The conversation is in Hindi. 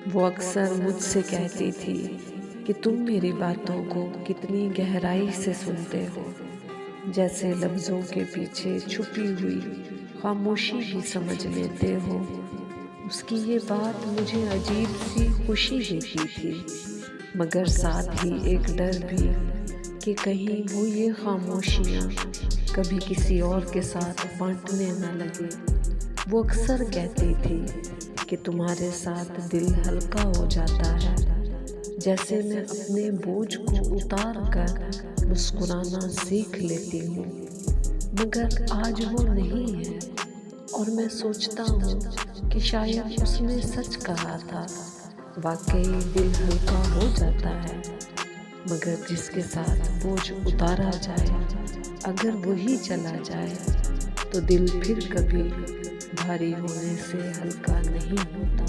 वो अक्सर मुझसे कहती थी कि तुम मेरी बातों को कितनी गहराई से सुनते हो, जैसे लफ्ज़ों के पीछे छुपी हुई खामोशी भी समझ लेते हो। उसकी ये बात मुझे अजीब सी खुशी देती थी, मगर साथ ही एक डर भी कि कहीं वो ये खामोशियाँ कभी किसी और के साथ बांटने न लगे। वो अक्सर कहती थी कि तुम्हारे साथ दिल हल्का हो जाता है, जैसे मैं अपने बोझ को उतार कर मुस्कुराना सीख लेती हूँ। मगर आज वो नहीं है और मैं सोचता हूँ कि शायद उसने सच कहा था। वाकई दिल हल्का हो जाता है, मगर जिसके साथ बोझ उतारा जाए, अगर वही चला जाए तो दिल फिर कभी भारी होने से हल्का नहीं होता।